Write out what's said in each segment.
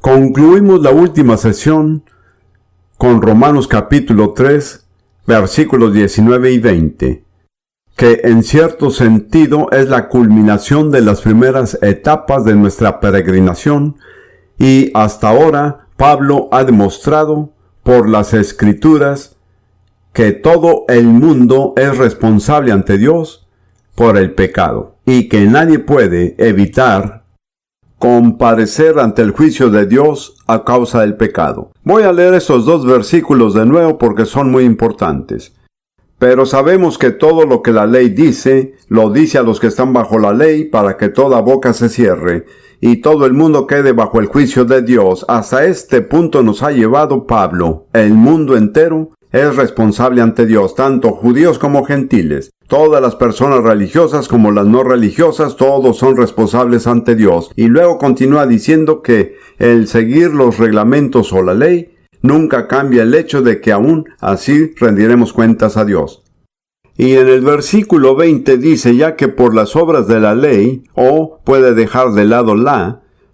Concluimos la última sesión con Romanos capítulo 3, versículos 19 y 20, que en cierto sentido es la culminación de las primeras etapas de nuestra peregrinación, y hasta ahora Pablo ha demostrado por las Escrituras que todo el mundo es responsable ante Dios por el pecado, y que nadie puede evitar comparecer ante el juicio de Dios a causa del pecado. Voy a leer estos dos versículos de nuevo porque son muy importantes. Pero sabemos que todo lo que la ley dice, lo dice a los que están bajo la ley, para que toda boca se cierre, y todo el mundo quede bajo el juicio de Dios. Hasta este punto nos ha llevado Pablo. El mundo entero es responsable ante Dios, tanto judíos como gentiles. Todas las personas religiosas como las no religiosas, todos son responsables ante Dios. Y luego continúa diciendo que el seguir los reglamentos o la ley nunca cambia el hecho de que aún así rendiremos cuentas a Dios. Y en el versículo 20 dice, ya que por las obras de la ley, o puede dejar de lado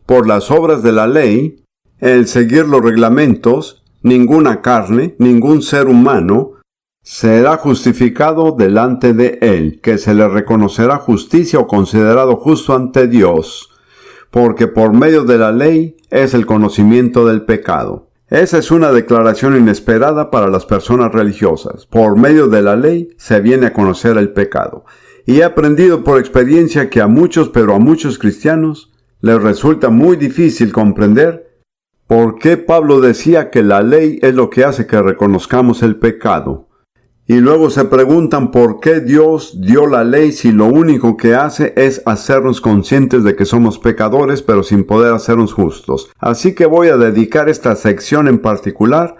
por las obras de la ley, el seguir los reglamentos, ninguna carne, ningún ser humano, será justificado delante de él, que se le reconocerá justicia o considerado justo ante Dios, porque por medio de la ley es el conocimiento del pecado. Esa es una declaración inesperada para las personas religiosas. Por medio de la ley se viene a conocer el pecado. Y he aprendido por experiencia que a muchos cristianos les resulta muy difícil comprender por qué Pablo decía que la ley es lo que hace que reconozcamos el pecado. Y luego se preguntan por qué Dios dio la ley si lo único que hace es hacernos conscientes de que somos pecadores, pero sin poder hacernos justos. Así que voy a dedicar esta sección en particular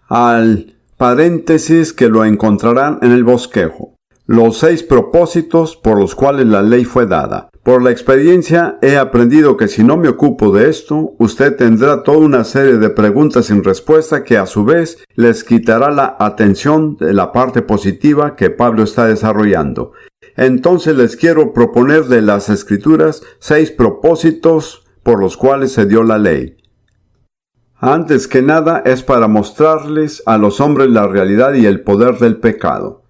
al paréntesis que lo encontrarán en el bosquejo. Los 6 propósitos por los cuales la ley fue dada. Por la experiencia he aprendido que si no me ocupo de esto, usted tendrá toda una serie de preguntas sin respuesta que a su vez les quitará la atención de la parte positiva que Pablo está desarrollando. Entonces les quiero proponer de las Escrituras 6 propósitos por los cuales se dio la ley. Antes que nada es para mostrarles a los hombres la realidad y el poder del pecado.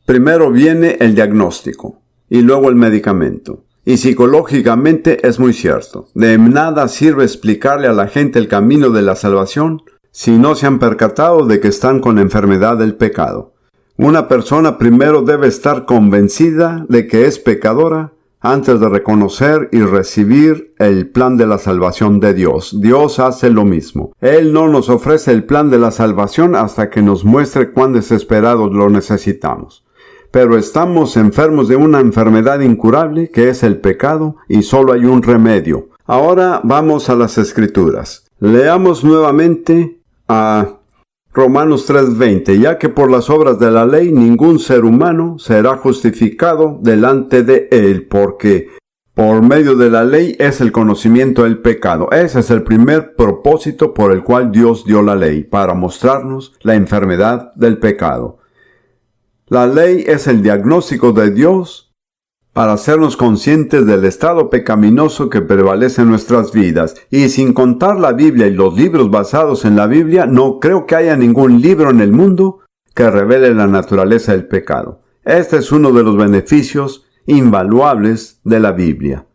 Primero viene el diagnóstico y luego el medicamento. Y psicológicamente es muy cierto. De nada sirve explicarle a la gente el camino de la salvación si no se han percatado de que están con la enfermedad del pecado. Una persona primero debe estar convencida de que es pecadora antes de reconocer y recibir el plan de la salvación de Dios. Dios hace lo mismo. Él no nos ofrece el plan de la salvación hasta que nos muestre cuán desesperados lo necesitamos. Pero estamos enfermos de una enfermedad incurable que es el pecado y solo hay un remedio. Ahora vamos a las Escrituras. Leamos nuevamente a Romanos 3:20, ya que por las obras de la ley ningún ser humano será justificado delante de él, porque por medio de la ley es el conocimiento del pecado. Ese es el primer propósito por el cual Dios dio la ley, para mostrarnos la enfermedad del pecado. La ley es el diagnóstico de Dios para hacernos conscientes del estado pecaminoso que prevalece en nuestras vidas. Y sin contar la Biblia y los libros basados en la Biblia, no creo que haya ningún libro en el mundo que revele la naturaleza del pecado. Este es uno de los beneficios invaluables de la Biblia.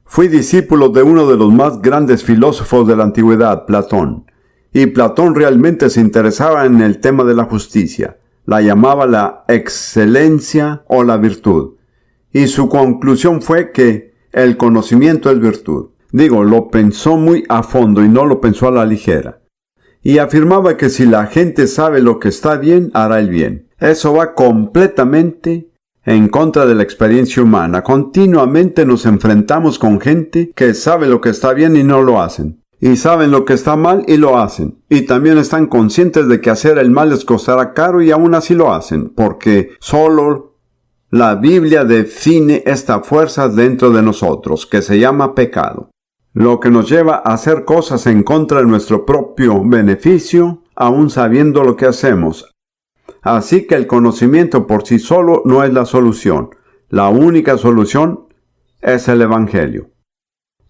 Fui discípulo de uno de los más grandes filósofos de la antigüedad, Platón. Y Platón realmente se interesaba en el tema de la justicia. La llamaba la excelencia o la virtud. Y su conclusión fue que el conocimiento es virtud. Lo pensó muy a fondo y no lo pensó a la ligera. Y afirmaba que si la gente sabe lo que está bien, hará el bien. Eso va completamente en contra de la experiencia humana. Continuamente nos enfrentamos con gente que sabe lo que está bien y no lo hacen. Y saben lo que está mal y lo hacen. Y también están conscientes de que hacer el mal les costará caro y aún así lo hacen, porque solo la Biblia define esta fuerza dentro de nosotros, que se llama pecado. Lo que nos lleva a hacer cosas en contra de nuestro propio beneficio, aún sabiendo lo que hacemos. Así que el conocimiento por sí solo no es la solución. La única solución es el Evangelio.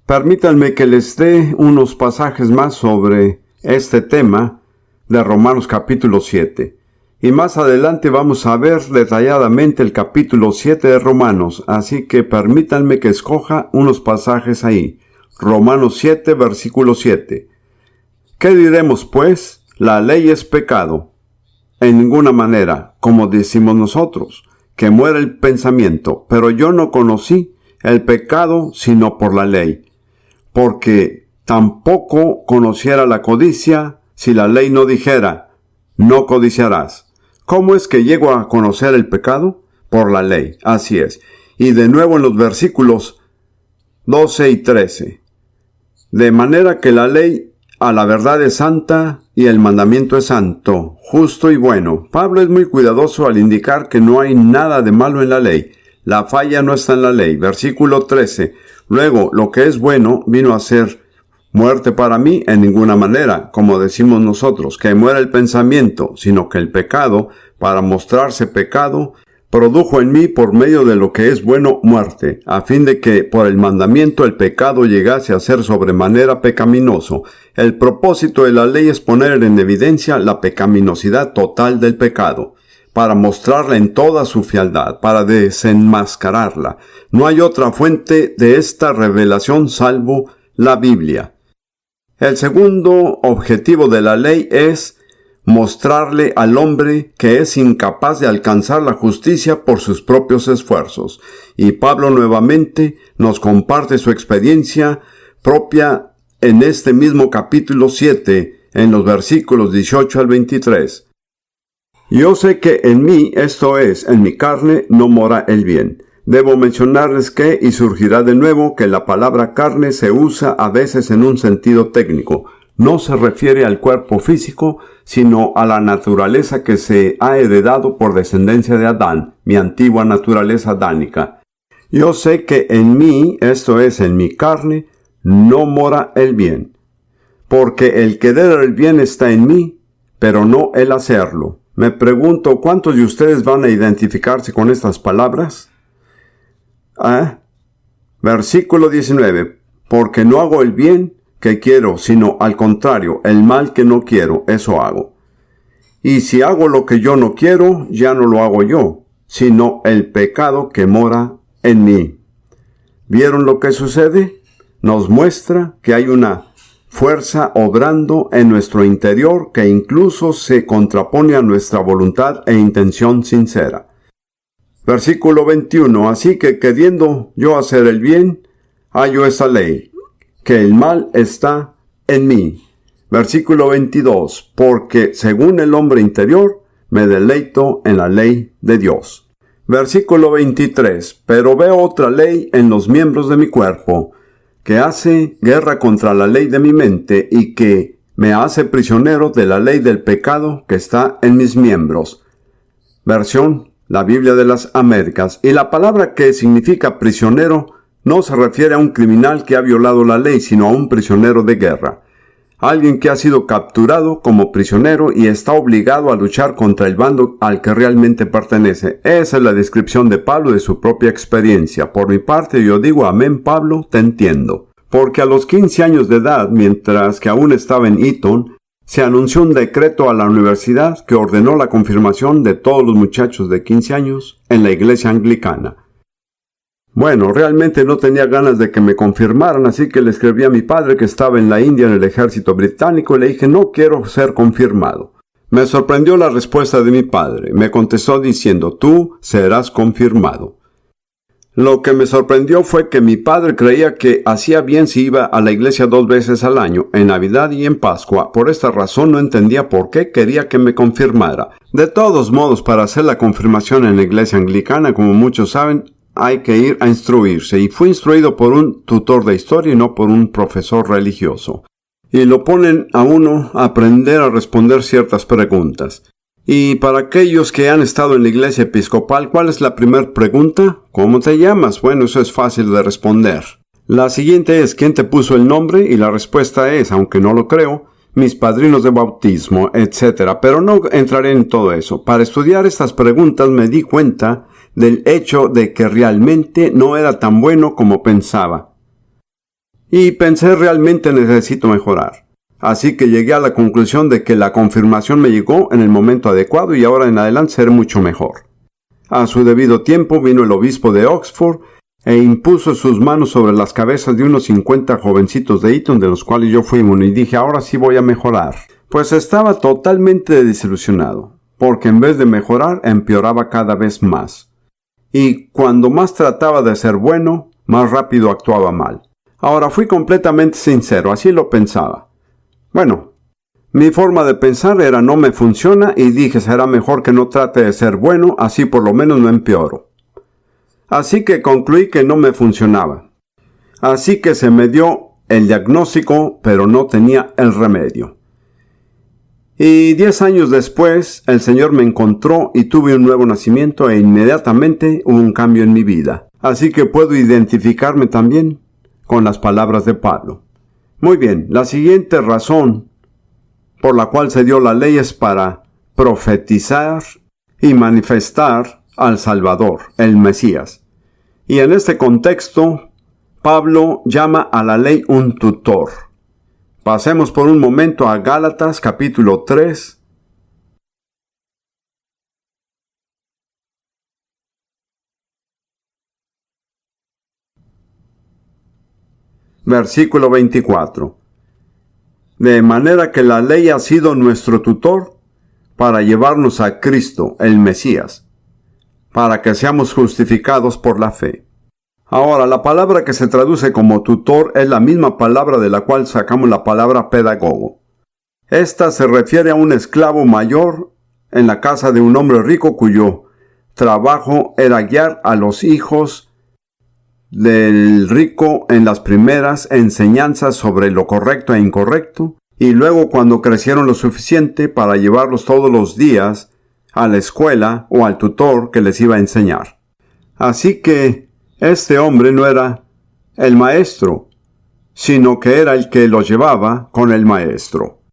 Permítanme que les dé unos pasajes más sobre este tema de Romanos capítulo 7. Y más adelante vamos a ver detalladamente el capítulo 7 de Romanos, así que permítanme que escoja unos pasajes ahí. Romanos 7, versículo 7. ¿Qué diremos pues? La ley es pecado. En ninguna manera, como decimos nosotros, que muera el pensamiento, pero yo no conocí el pecado sino por la ley, porque tampoco conociera la codicia si la ley no dijera, no codiciarás. ¿Cómo es que llego a conocer el pecado? Por la ley, así es. Y de nuevo en los versículos 12 y 13. De manera que la ley a la verdad es santa y el mandamiento es santo, justo y bueno. Pablo es muy cuidadoso al indicar que no hay nada de malo en la ley. La falla no está en la ley. Versículo 13. Luego, lo que es bueno vino a ser muerte para mí en ninguna manera, como decimos nosotros, que muera el pensamiento, sino que el pecado, para mostrarse pecado, produjo en mí por medio de lo que es bueno muerte, a fin de que por el mandamiento el pecado llegase a ser sobremanera pecaminoso. El propósito de la ley es poner en evidencia la pecaminosidad total del pecado, para mostrarla en toda su fealdad, para desenmascararla. No hay otra fuente de esta revelación salvo la Biblia. El segundo objetivo de la ley es mostrarle al hombre que es incapaz de alcanzar la justicia por sus propios esfuerzos. Y Pablo nuevamente nos comparte su experiencia propia en este mismo capítulo 7, en los versículos 18 al 23. Yo sé que en mí, esto es, en mi carne, no mora el bien. Debo mencionarles que, y surgirá de nuevo, que la palabra carne se usa a veces en un sentido técnico. No se refiere al cuerpo físico, sino a la naturaleza que se ha heredado por descendencia de Adán, mi antigua naturaleza adánica. Yo sé que en mí, esto es, en mi carne, no mora el bien. Porque el querer el bien está en mí, pero no el hacerlo. Me pregunto, ¿cuántos de ustedes van a identificarse con estas palabras? Versículo 19. Porque no hago el bien que quiero, sino al contrario, el mal que no quiero, eso hago. Y si hago lo que yo no quiero, ya no lo hago yo, sino el pecado que mora en mí. ¿Vieron lo que sucede? Nos muestra que hay una fuerza obrando en nuestro interior que incluso se contrapone a nuestra voluntad e intención sincera. Versículo 21. Así que queriendo yo hacer el bien, hallo esa ley, que el mal está en mí. Versículo 22. Porque según el hombre interior, me deleito en la ley de Dios. Versículo 23. Pero veo otra ley en los miembros de mi cuerpo, que hace guerra contra la ley de mi mente y que me hace prisionero de la ley del pecado que está en mis miembros. Versión la Biblia de las Américas. Y la palabra que significa prisionero no se refiere a un criminal que ha violado la ley, sino a un prisionero de guerra. Alguien que ha sido capturado como prisionero y está obligado a luchar contra el bando al que realmente pertenece. Esa es la descripción de Pablo de su propia experiencia. Por mi parte yo digo, amén Pablo, te entiendo. Porque a los 15 años de edad, mientras que aún estaba en Eton, se anunció un decreto a la universidad que ordenó la confirmación de todos los muchachos de 15 años en la iglesia anglicana. Bueno, realmente no tenía ganas de que me confirmaran, así que le escribí a mi padre que estaba en la India en el ejército británico y le dije, no quiero ser confirmado. Me sorprendió la respuesta de mi padre. Me contestó diciendo, tú serás confirmado. Lo que me sorprendió fue que mi padre creía que hacía bien si iba a la iglesia 2 veces al año, en Navidad y en Pascua. Por esta razón no entendía por qué quería que me confirmara. De todos modos, para hacer la confirmación en la iglesia anglicana, como muchos saben, hay que ir a instruirse. Y fui instruido por un tutor de historia y no por un profesor religioso. Y lo ponen a uno a aprender a responder ciertas preguntas. Y para aquellos que han estado en la iglesia episcopal, ¿cuál es la primera pregunta? ¿Cómo te llamas? Bueno, eso es fácil de responder. La siguiente es, ¿quién te puso el nombre? Y la respuesta es, aunque no lo creo, mis padrinos de bautismo, etc. Pero no entraré en todo eso. Para estudiar estas preguntas me di cuenta del hecho de que realmente no era tan bueno como pensaba. Y pensé, realmente necesito mejorar. Así que llegué a la conclusión de que la confirmación me llegó en el momento adecuado y ahora en adelante seré mucho mejor. A su debido tiempo vino el obispo de Oxford e impuso sus manos sobre las cabezas de unos 50 jovencitos de Eton, de los cuales yo fui uno, y dije, ahora sí voy a mejorar. Pues estaba totalmente desilusionado, porque en vez de mejorar, empeoraba cada vez más. Y cuando más trataba de ser bueno, más rápido actuaba mal. Ahora fui completamente sincero, así lo pensaba. Bueno, mi forma de pensar era no me funciona y dije será mejor que no trate de ser bueno, así por lo menos no empeoro. Así que concluí que no me funcionaba. Así que se me dio el diagnóstico, pero no tenía el remedio. Y 10 años después, el Señor me encontró y tuve un nuevo nacimiento e inmediatamente hubo un cambio en mi vida. Así que puedo identificarme también con las palabras de Pablo. Muy bien, la siguiente razón por la cual se dio la ley es para profetizar y manifestar al Salvador, el Mesías. Y en este contexto, Pablo llama a la ley un tutor. Pasemos por un momento a Gálatas capítulo 3. Versículo 24. De manera que la ley ha sido nuestro tutor para llevarnos a Cristo, el Mesías, para que seamos justificados por la fe. Ahora, la palabra que se traduce como tutor es la misma palabra de la cual sacamos la palabra pedagogo. Esta se refiere a un esclavo mayor en la casa de un hombre rico cuyo trabajo era guiar a los hijos del rico en las primeras enseñanzas sobre lo correcto e incorrecto, y luego cuando crecieron lo suficiente para llevarlos todos los días a la escuela o al tutor que les iba a enseñar. Así que este hombre no era el maestro, sino que era el que los llevaba con el maestro.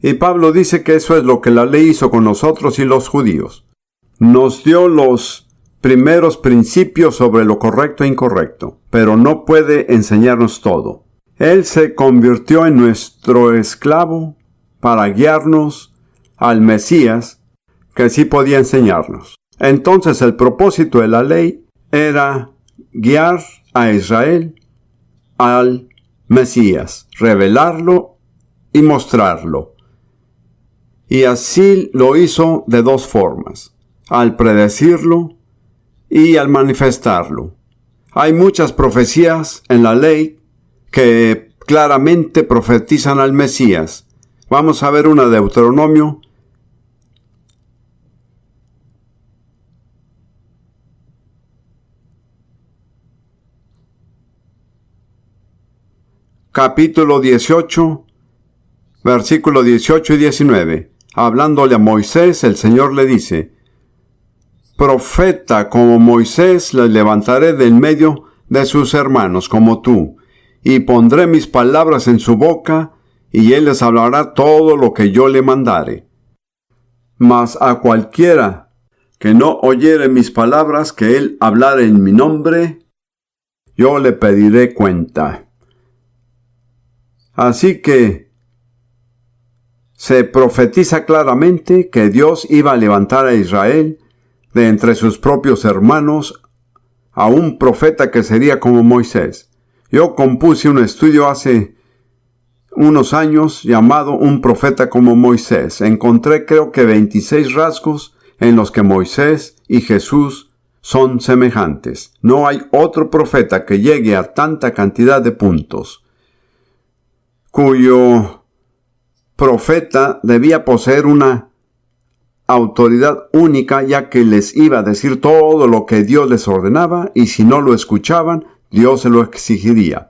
Y Pablo dice que eso es lo que la ley hizo con nosotros y los judíos. Nos dio los primeros principios sobre lo correcto e incorrecto, pero no puede enseñarnos todo. Él se convirtió en nuestro esclavo para guiarnos al Mesías, que sí podía enseñarnos. Entonces el propósito de la ley era guiar a Israel al Mesías, revelarlo y mostrarlo. Y así lo hizo de dos formas, al predecirlo y al manifestarlo. Hay muchas profecías en la ley que claramente profetizan al Mesías. Vamos a ver una de Deuteronomio. Capítulo 18, versículos 18 y 19. Hablándole a Moisés, el Señor le dice: profeta como Moisés le levantaré del medio de sus hermanos como tú, y pondré mis palabras en su boca, y él les hablará todo lo que yo le mandare. Mas a cualquiera que no oyere mis palabras, que él hablare en mi nombre, yo le pediré cuenta. Así que se profetiza claramente que Dios iba a levantar a Israel de entre sus propios hermanos a un profeta que sería como Moisés. Yo compuse un estudio hace unos años llamado Un profeta como Moisés. Encontré creo que 26 rasgos en los que Moisés y Jesús son semejantes. No hay otro profeta que llegue a tanta cantidad de puntos, cuyo profeta debía poseer una autoridad única, ya que les iba a decir todo lo que Dios les ordenaba, y si no lo escuchaban, Dios se lo exigiría.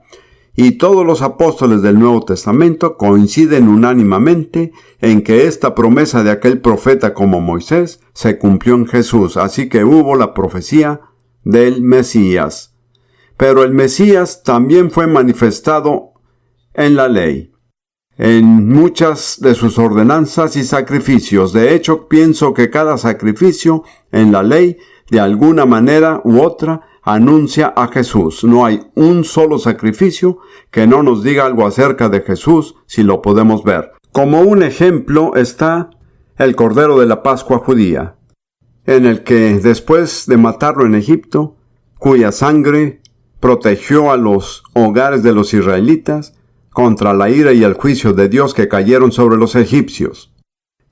Y todos los apóstoles del Nuevo Testamento coinciden unánimemente en que esta promesa de aquel profeta como Moisés se cumplió en Jesús, así que hubo la profecía del Mesías. Pero el Mesías también fue manifestado en la ley, en muchas de sus ordenanzas y sacrificios. De hecho, pienso que cada sacrificio en la ley, de alguna manera u otra, anuncia a Jesús. No hay un solo sacrificio que no nos diga algo acerca de Jesús, si lo podemos ver. Como un ejemplo está el Cordero de la Pascua judía, en el que después de matarlo en Egipto, cuya sangre protegió a los hogares de los israelitas contra la ira y el juicio de Dios que cayeron sobre los egipcios,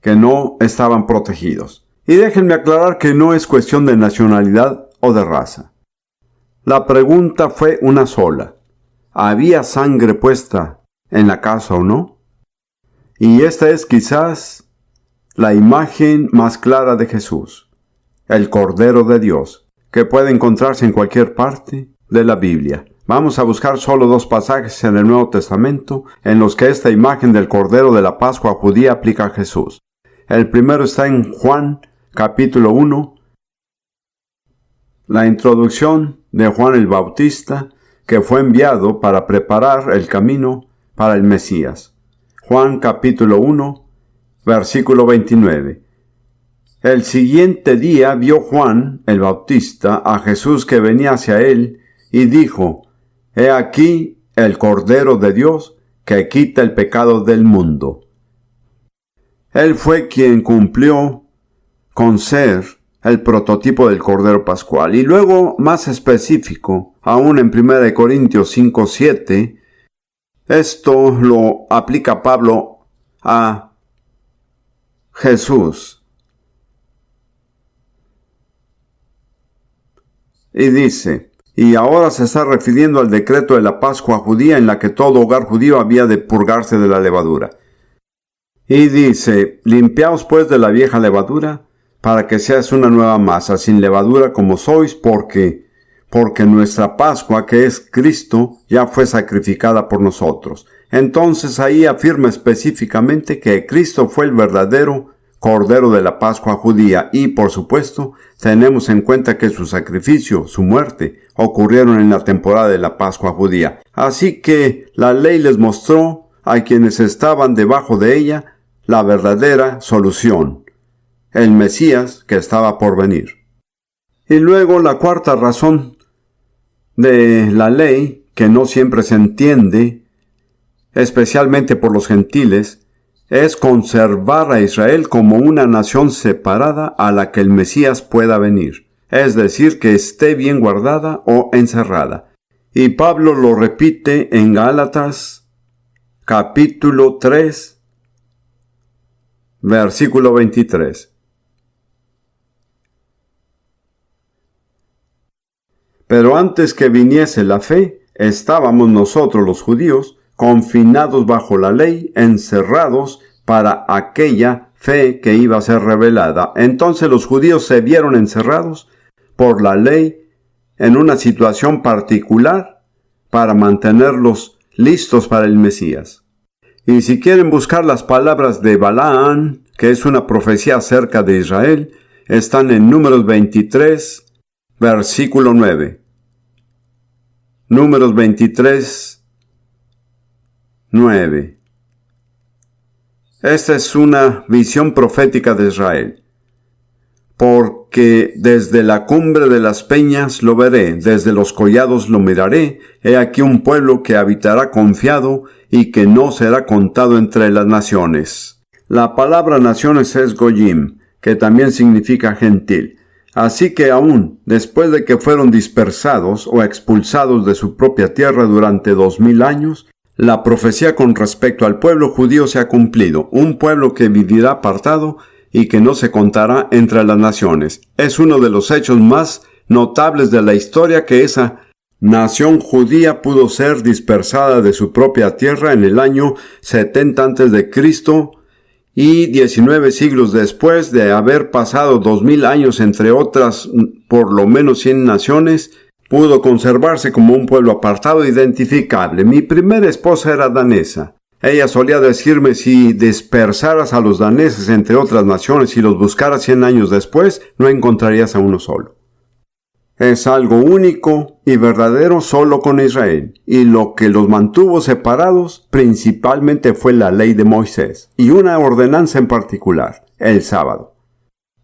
que no estaban protegidos. Y déjenme aclarar que no es cuestión de nacionalidad o de raza. La pregunta fue una sola: ¿había sangre puesta en la casa o no? Y esta es quizás la imagen más clara de Jesús, el Cordero de Dios, que puede encontrarse en cualquier parte de la Biblia. Vamos a buscar solo 2 pasajes en el Nuevo Testamento en los que esta imagen del Cordero de la Pascua judía aplica a Jesús. El primero está en Juan, capítulo 1, la introducción de Juan el Bautista, que fue enviado para preparar el camino para el Mesías. Juan capítulo 1, versículo 29. El siguiente día vio Juan el Bautista a Jesús que venía hacia él y dijo: He aquí el Cordero de Dios que quita el pecado del mundo. Él fue quien cumplió con ser el prototipo del Cordero Pascual. Y luego, más específico, aún en 1 Corintios 5:7, esto lo aplica Pablo a Jesús. Y dice, y ahora se está refiriendo al decreto de la Pascua judía en la que todo hogar judío había de purgarse de la levadura. Y dice, limpiaos pues de la vieja levadura, para que seas una nueva masa, sin levadura como sois, porque nuestra Pascua, que es Cristo, ya fue sacrificada por nosotros. Entonces ahí afirma específicamente que Cristo fue el verdadero Cordero de la Pascua judía y, por supuesto, tenemos en cuenta que su sacrificio, su muerte, ocurrieron en la temporada de la Pascua judía. Así que la ley les mostró a quienes estaban debajo de ella la verdadera solución, el Mesías que estaba por venir. Y luego la cuarta razón de la ley, que no siempre se entiende, especialmente por los gentiles, es conservar a Israel como una nación separada a la que el Mesías pueda venir, es decir, que esté bien guardada o encerrada. Y Pablo lo repite en Gálatas, capítulo 3, versículo 23. Pero antes que viniese la fe, estábamos nosotros los judíos confinados bajo la ley, encerrados para aquella fe que iba a ser revelada. Entonces los judíos se vieron encerrados por la ley en una situación particular para mantenerlos listos para el Mesías. Y si quieren buscar las palabras de Balaán, que es una profecía acerca de Israel, están en Números 23, versículo 9. Números 23, 9. Esta es una visión profética de Israel. Porque desde la cumbre de las peñas lo veré, desde los collados lo miraré. He aquí un pueblo que habitará confiado y que no será contado entre las naciones. La palabra naciones es goyim, que también significa gentil. Así que aún después de que fueron dispersados o expulsados de su propia tierra durante 2000 años, la profecía con respecto al pueblo judío se ha cumplido, un pueblo que vivirá apartado y que no se contará entre las naciones. Es uno de los hechos más notables de la historia que esa nación judía pudo ser dispersada de su propia tierra en el año 70 a.C., y 19 siglos después de haber pasado 2000 años entre otras por lo menos 100 naciones, pudo conservarse como un pueblo apartado e identificable. Mi primera esposa era danesa. Ella solía decirme, si dispersaras a los daneses entre otras naciones y los buscaras 100 años después, no encontrarías a uno solo. Es algo único y verdadero solo con Israel, y lo que los mantuvo separados principalmente fue la ley de Moisés, y una ordenanza en particular, el sábado.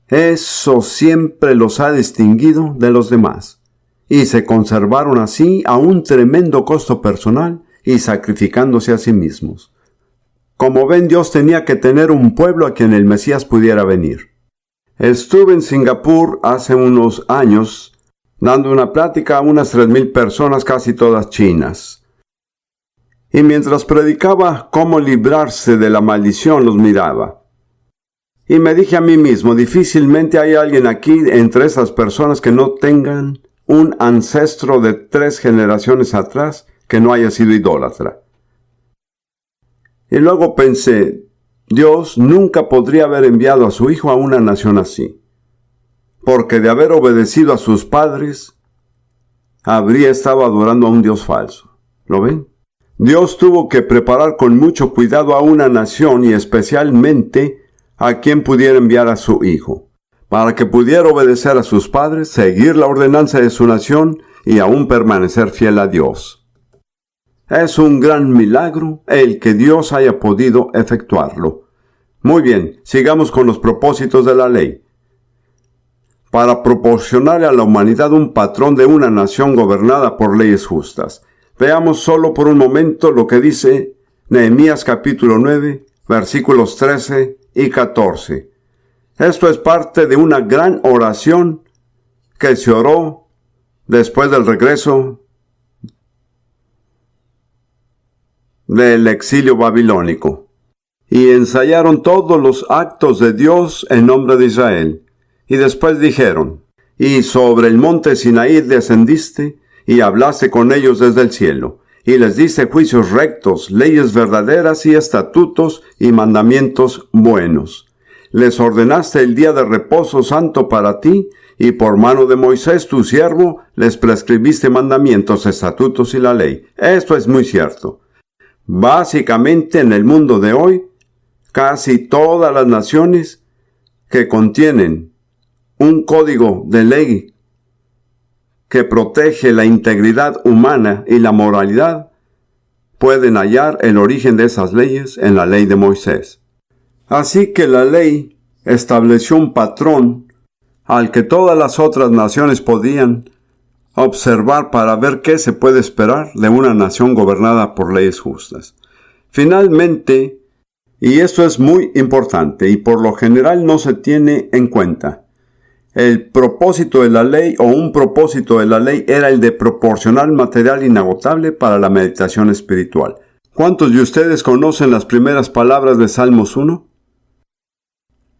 Eso siempre los ha distinguido de los demás. y se conservaron así a un tremendo costo personal y sacrificándose a sí mismos. Como ven, Dios tenía que tener un pueblo a quien el Mesías pudiera venir. Estuve en Singapur hace unos años dando una plática a unas 3,000 personas, casi todas chinas. Y mientras predicaba cómo librarse de la maldición, los miraba. Y me dije a mí mismo, difícilmente hay alguien aquí entre esas personas que no tengan un ancestro de 3 generaciones atrás que no haya sido idólatra. Y luego pensé, Dios nunca podría haber enviado a su Hijo a una nación así, porque de haber obedecido a sus padres, habría estado adorando a un Dios falso. ¿Lo ven? Dios tuvo que preparar con mucho cuidado a una nación y especialmente a quien pudiera enviar a su Hijo, para que pudiera obedecer a sus padres, seguir la ordenanza de su nación y aún permanecer fiel a Dios. Es un gran milagro el que Dios haya podido efectuarlo. Muy bien, sigamos con los propósitos de la ley. Para proporcionarle a la humanidad un patrón de una nación gobernada por leyes justas. Veamos solo por un momento lo que dice Nehemías capítulo 9, versículos 13 y 14. Esto es parte de una gran oración que se oró después del regreso del exilio babilónico. Y ensayaron todos los actos de Dios en nombre de Israel. Y después dijeron, y sobre el monte Sinaí descendiste, y hablaste con ellos desde el cielo, y les diste juicios rectos, leyes verdaderas y estatutos y mandamientos buenos. Les ordenaste el día de reposo santo para ti, y por mano de Moisés tu siervo, les prescribiste mandamientos, estatutos y la ley. Esto es muy cierto. Básicamente en el mundo de hoy, casi todas las naciones que contienen un código de ley que protege la integridad humana y la moralidad, pueden hallar el origen de esas leyes en la ley de Moisés. Así que la ley estableció un patrón al que todas las otras naciones podían observar para ver qué se puede esperar de una nación gobernada por leyes justas. Finalmente, y esto es muy importante y por lo general no se tiene en cuenta, el propósito de la ley o un propósito de la ley era el de proporcionar material inagotable para la meditación espiritual. ¿Cuántos de ustedes conocen las primeras palabras de Salmos 1?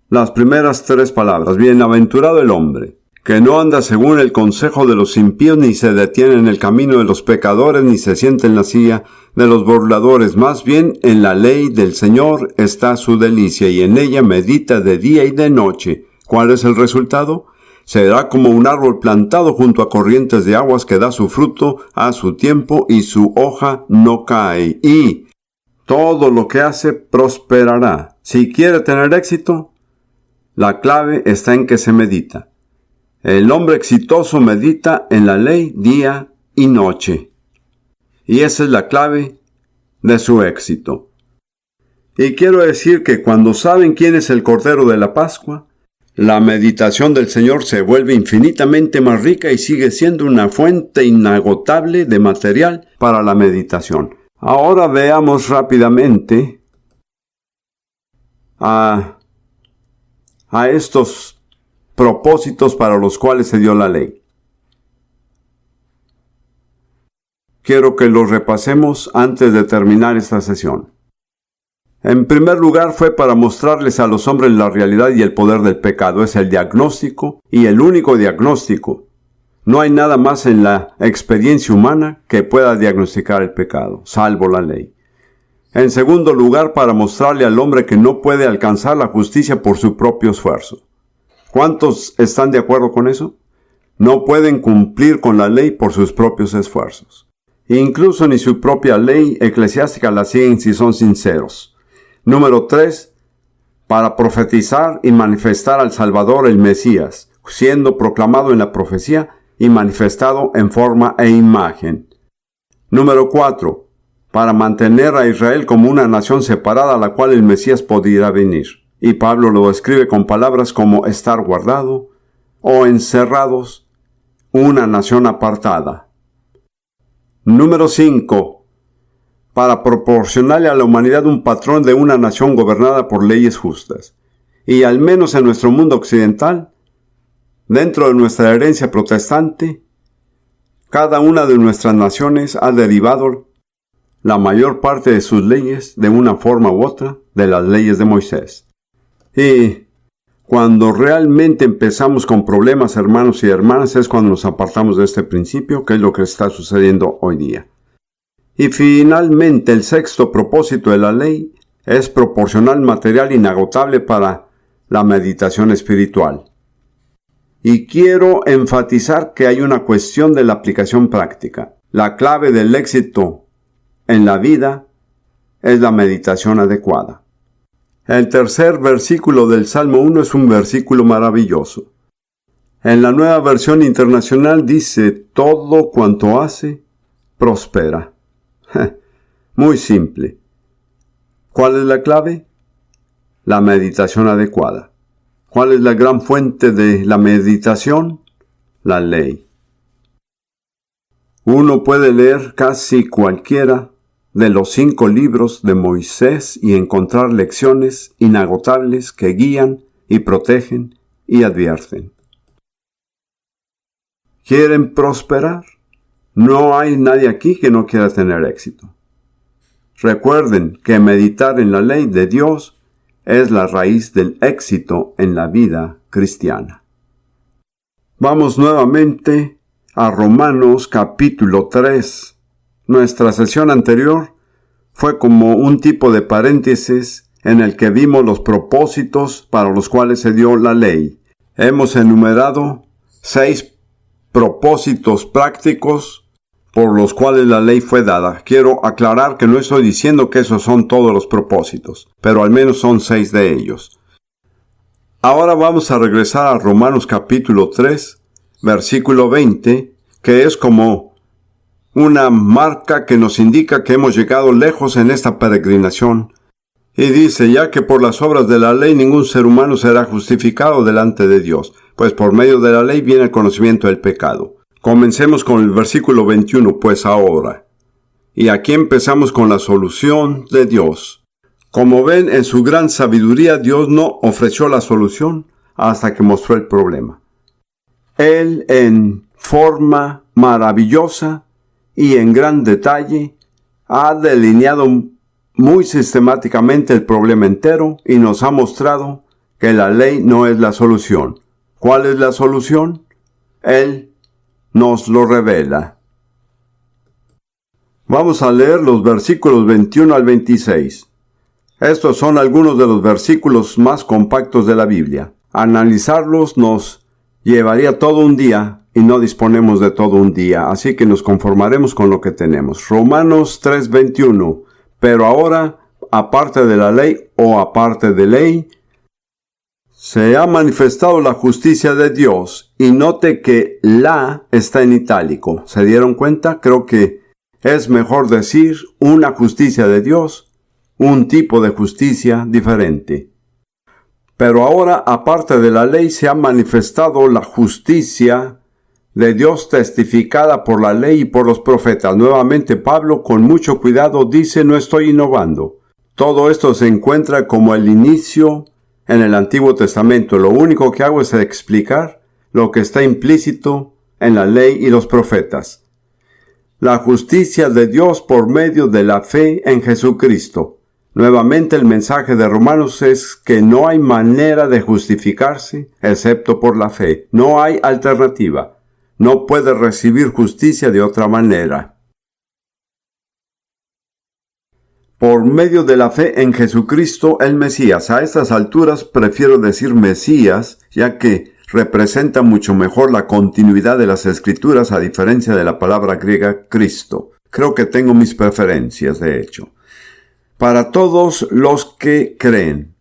Las primeras 3 palabras. Bienaventurado el hombre, que no anda según el consejo de los impíos, ni se detiene en el camino de los pecadores, ni se sienta en la silla de los burladores. Más bien, en la ley del Señor está su delicia, y en ella medita de día y de noche. ¿Cuál es el resultado? Será como un árbol plantado junto a corrientes de aguas que da su fruto a su tiempo y su hoja no cae. Y todo lo que hace prosperará. Si quiere tener éxito, la clave está en que se medita. El hombre exitoso medita en la ley día y noche. Y esa es la clave de su éxito. Y quiero decir que cuando saben quién es el Cordero de la Pascua, la meditación del Señor se vuelve infinitamente más rica y sigue siendo una fuente inagotable de material para la meditación. Ahora veamos rápidamente a estos propósitos para los cuales se dio la ley. Quiero que los repasemos antes de terminar esta sesión. En primer lugar, fue para mostrarles a los hombres la realidad y el poder del pecado. Es el diagnóstico y el único diagnóstico. No hay nada más en la experiencia humana que pueda diagnosticar el pecado, salvo la ley. En segundo lugar, para mostrarle al hombre que no puede alcanzar la justicia por su propio esfuerzo. ¿Cuántos están de acuerdo con eso? No pueden cumplir con la ley por sus propios esfuerzos. Incluso ni su propia ley eclesiástica la siguen si son sinceros. Número 3. Para profetizar y manifestar al Salvador, el Mesías, siendo proclamado en la profecía y manifestado en forma e imagen. Número 4. Para mantener a Israel como una nación separada a la cual el Mesías podría venir. Y Pablo lo describe con palabras como estar guardado o encerrados una nación apartada. Número 5. Para proporcionarle a la humanidad un patrón de una nación gobernada por leyes justas. Y al menos en nuestro mundo occidental, dentro de nuestra herencia protestante, cada una de nuestras naciones ha derivado la mayor parte de sus leyes de una forma u otra de las leyes de Moisés. Y cuando realmente empezamos con problemas, hermanos y hermanas, es cuando nos apartamos de este principio, que es lo que está sucediendo hoy día. Y finalmente, el sexto propósito de la ley es proporcionar material inagotable para la meditación espiritual. Y quiero enfatizar que hay una cuestión de la aplicación práctica. La clave del éxito en la vida es la meditación adecuada. El tercer versículo del Salmo 1 es un versículo maravilloso. En la Nueva Versión Internacional dice: todo cuanto hace, prospera. Muy simple. ¿Cuál es la clave? La meditación adecuada. ¿Cuál es la gran fuente de la meditación? La ley. Uno puede leer casi cualquiera de los 5 libros de Moisés y encontrar lecciones inagotables que guían y protegen y advierten. ¿Quieren prosperar? No hay nadie aquí que no quiera tener éxito. Recuerden que meditar en la ley de Dios es la raíz del éxito en la vida cristiana. Vamos nuevamente a Romanos capítulo 3. Nuestra sesión anterior fue como un tipo de paréntesis en el que vimos los propósitos para los cuales se dio la ley. Hemos enumerado 6 propósitos prácticos por los cuales la ley fue dada. Quiero aclarar que no estoy diciendo que esos son todos los propósitos, pero al menos son 6 de ellos. Ahora vamos a regresar a Romanos capítulo 3, versículo 20, que es como una marca que nos indica que hemos llegado lejos en esta peregrinación. Y dice: ya que por las obras de la ley ningún ser humano será justificado delante de Dios, pues por medio de la ley viene el conocimiento del pecado. Comencemos con el versículo 21, pues ahora. Y aquí empezamos con la solución de Dios. Como ven, en su gran sabiduría, Dios no ofreció la solución hasta que mostró el problema. Él, en forma maravillosa y en gran detalle, ha delineado muy sistemáticamente el problema entero y nos ha mostrado que la ley no es la solución. ¿Cuál es la solución? Él nos lo revela. Vamos a leer los versículos 21 al 26. Estos son algunos de los versículos más compactos de la Biblia. Analizarlos nos llevaría todo un día y no disponemos de todo un día, así que nos conformaremos con lo que tenemos. Romanos 3:21. Pero ahora, aparte de la ley o aparte de ley, se ha manifestado la justicia de Dios. Y note que la está en itálico. ¿Se dieron cuenta? Creo que es mejor decir una justicia de Dios, un tipo de justicia diferente. Pero ahora, aparte de la ley, se ha manifestado la justicia de Dios testificada por la ley y por los profetas. Nuevamente Pablo, con mucho cuidado, dice: no estoy innovando. Todo esto se encuentra como el inicio en el Antiguo Testamento. Lo único que hago es explicar lo que está implícito en la ley y los profetas. La justicia de Dios por medio de la fe en Jesucristo. Nuevamente el mensaje de Romanos es que no hay manera de justificarse excepto por la fe. No hay alternativa. No puede recibir justicia de otra manera. Por medio de la fe en Jesucristo el Mesías. A estas alturas prefiero decir Mesías, ya que representa mucho mejor la continuidad de las Escrituras a diferencia de la palabra griega Cristo. Creo que tengo mis preferencias, de hecho. Para todos los que creen.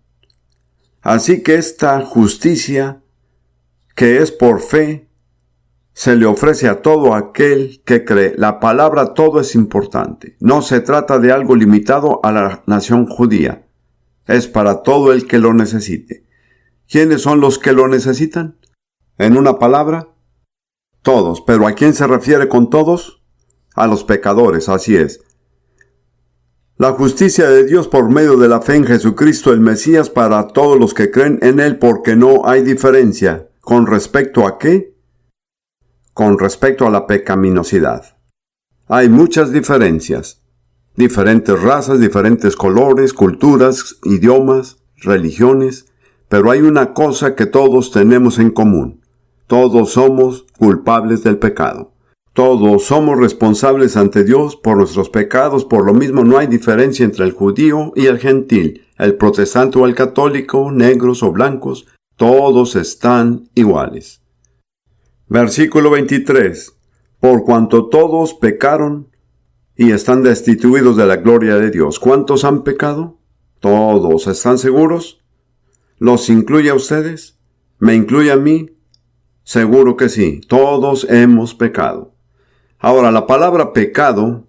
Así que esta justicia, que es por fe, se le ofrece a todo aquel que cree. La palabra todo es importante. No se trata de algo limitado a la nación judía. Es para todo el que lo necesite. ¿Quiénes son los que lo necesitan? En una palabra, Todos. ¿Pero a quién se refiere con todos? A los pecadores, así es. La justicia de Dios por medio de la fe en Jesucristo el Mesías para todos los que creen en Él, porque no hay diferencia. ¿Con respecto a qué? Con respecto a la pecaminosidad. Hay muchas diferencias. Diferentes razas, diferentes colores, culturas, idiomas, religiones. Pero hay una cosa que todos tenemos en común. Todos somos culpables del pecado. Todos somos responsables ante Dios por nuestros pecados, por lo mismo no hay diferencia entre el judío y el gentil, el protestante o el católico, negros o blancos, todos están iguales. Versículo 23. Por cuanto todos pecaron y están destituidos de la gloria de Dios. ¿Cuántos han pecado? Todos. ¿Están seguros? ¿Los incluye a ustedes? ¿Me incluye a mí? Seguro que sí. Todos hemos pecado. Ahora, la palabra pecado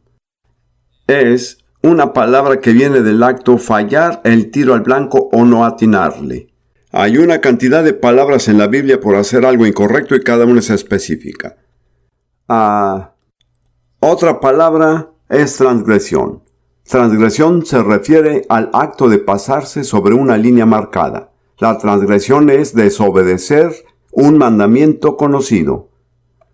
es una palabra que viene del acto fallar el tiro al blanco o no atinarle. Hay una cantidad de palabras en la Biblia por hacer algo incorrecto y cada una es específica. Otra palabra es transgresión. Transgresión se refiere al acto de pasarse sobre una línea marcada. La transgresión es desobedecer un mandamiento conocido.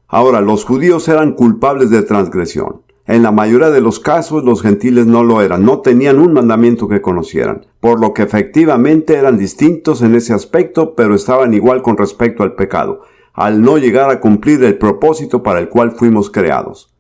Ahora, los judíos eran culpables de transgresión. En la mayoría de los casos, los gentiles no lo eran. No tenían un mandamiento que conocieran. Por lo que efectivamente eran distintos en ese aspecto, pero estaban igual con respecto al pecado, al no llegar a cumplir el propósito para el cual fuimos creados.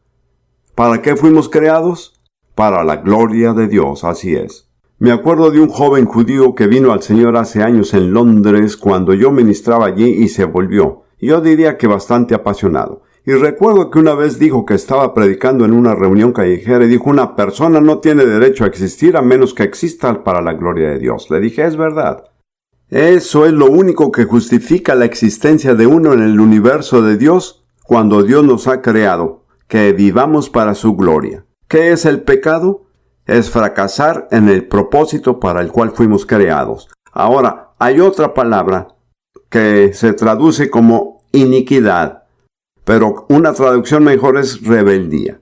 ¿Para qué fuimos creados? Para la gloria de Dios, así es. Me acuerdo de un joven judío que vino al Señor hace años en Londres cuando yo ministraba allí y se volvió. Yo diría que bastante apasionado. Y recuerdo que una vez dijo que estaba predicando en una reunión callejera y dijo: una persona no tiene derecho a existir a menos que exista para la gloria de Dios. Le dije: es verdad. Eso es lo único que justifica la existencia de uno en el universo de Dios cuando Dios nos ha creado, que vivamos para su gloria. ¿Qué es el pecado? Es fracasar en el propósito para el cual fuimos creados. Ahora, hay otra palabra que se traduce como iniquidad, pero una traducción mejor es rebeldía.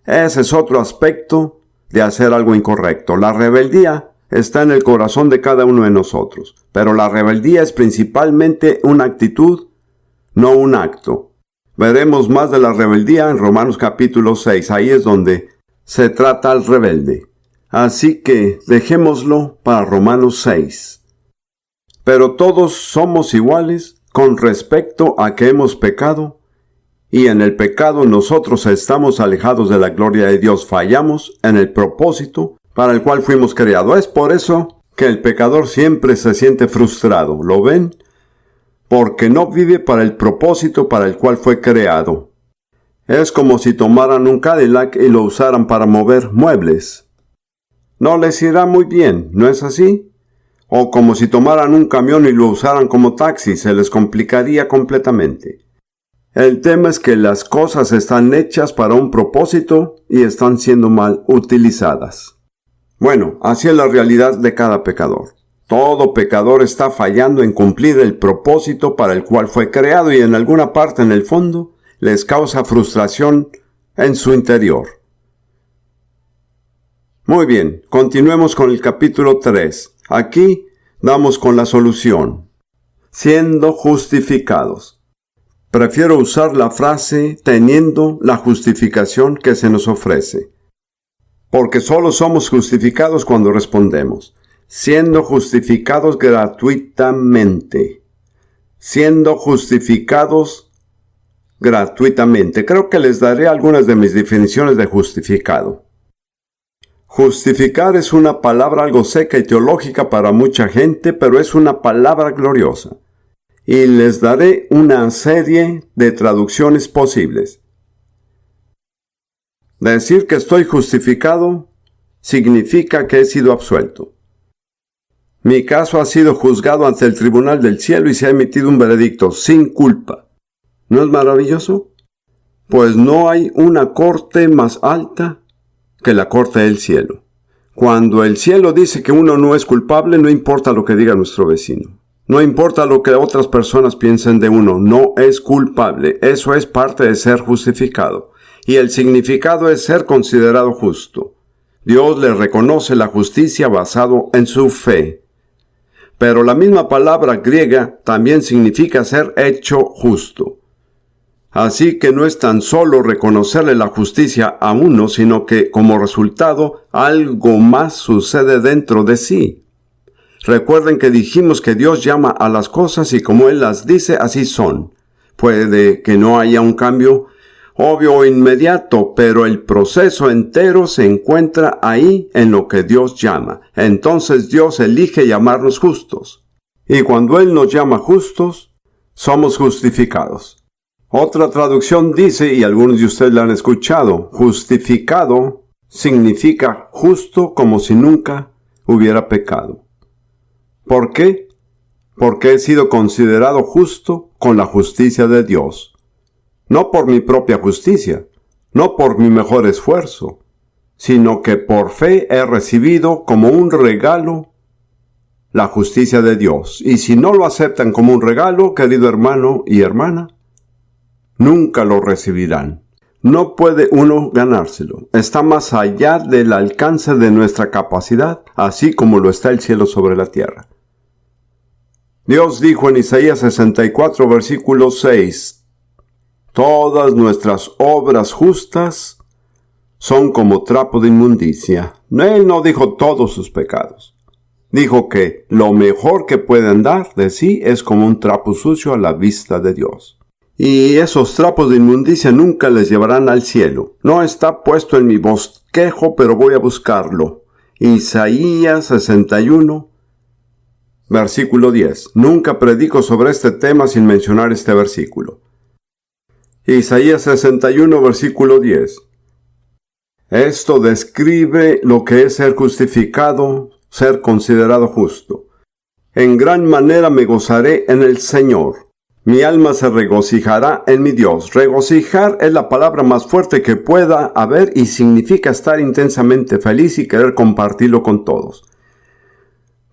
Ese es otro aspecto de hacer algo incorrecto. La rebeldía está en el corazón de cada uno de nosotros, pero la rebeldía es principalmente una actitud, no un acto. Veremos más de la rebeldía en Romanos capítulo 6, ahí es donde se trata al rebelde. Así que dejémoslo para Romanos 6. Pero todos somos iguales con respecto a que hemos pecado, y en el pecado nosotros estamos alejados de la gloria de Dios, fallamos en el propósito para el cual fuimos creados. Es por eso que el pecador siempre se siente frustrado, ¿lo ven? Porque no vive para el propósito para el cual fue creado. Es como si tomaran un Cadillac y lo usaran para mover muebles. No les irá muy bien, ¿no es así? O como si tomaran un camión y lo usaran como taxi, se les complicaría completamente. El tema es que las cosas están hechas para un propósito y están siendo mal utilizadas. Bueno, así es la realidad de cada pecador. Todo pecador está fallando en cumplir el propósito para el cual fue creado y en alguna parte en el fondo les causa frustración en su interior. Muy bien, continuemos con el capítulo 3. Aquí damos con la solución. Siendo justificados. Prefiero usar la frase teniendo la justificación que se nos ofrece. Porque solo somos justificados cuando respondemos. Siendo justificados gratuitamente. Siendo justificados gratuitamente. Creo que les daré algunas de mis definiciones de justificado. Justificar es una palabra algo seca y teológica para mucha gente, pero es una palabra gloriosa. Y les daré una serie de traducciones posibles. Decir que estoy justificado significa que he sido absuelto. Mi caso ha sido juzgado ante el tribunal del cielo y se ha emitido un veredicto sin culpa. ¿No es maravilloso? Pues no hay una corte más alta que la corte del cielo. Cuando el cielo dice que uno no es culpable, no importa lo que diga nuestro vecino. No importa lo que otras personas piensen de uno, no es culpable. Eso es parte de ser justificado. Y el significado es ser considerado justo. Dios le reconoce la justicia basado en su fe. Pero la misma palabra griega también significa ser hecho justo. Así que no es tan solo reconocerle la justicia a uno, sino que como resultado algo más sucede dentro de sí. Recuerden que dijimos que Dios llama a las cosas y como Él las dice, así son. Puede que no haya un cambio obvio o inmediato, pero el proceso entero se encuentra ahí en lo que Dios llama. Entonces Dios elige llamarnos justos. Y cuando Él nos llama justos, somos justificados. Otra traducción dice, y algunos de ustedes la han escuchado, justificado significa justo como si nunca hubiera pecado. ¿Por qué? Porque he sido considerado justo con la justicia de Dios. No por mi propia justicia, no por mi mejor esfuerzo, sino que por fe he recibido como un regalo la justicia de Dios. Y si no lo aceptan como un regalo, querido hermano y hermana, nunca lo recibirán. No puede uno ganárselo. Está más allá del alcance de nuestra capacidad, así como lo está el cielo sobre la tierra. Dios dijo en Isaías 64, versículo 6, todas nuestras obras justas son como trapo de inmundicia. Él no dijo todos sus pecados. Dijo que lo mejor que pueden dar de sí es como un trapo sucio a la vista de Dios. Y esos trapos de inmundicia nunca les llevarán al cielo. No está puesto en mi bosquejo, pero voy a buscarlo. Isaías 61, versículo 10. Nunca predico sobre este tema sin mencionar este versículo. Isaías 61, versículo 10. Esto describe lo que es ser justificado, ser considerado justo. En gran manera me gozaré en el Señor. Mi alma se regocijará en mi Dios. Regocijar es la palabra más fuerte que pueda haber y significa estar intensamente feliz y querer compartirlo con todos.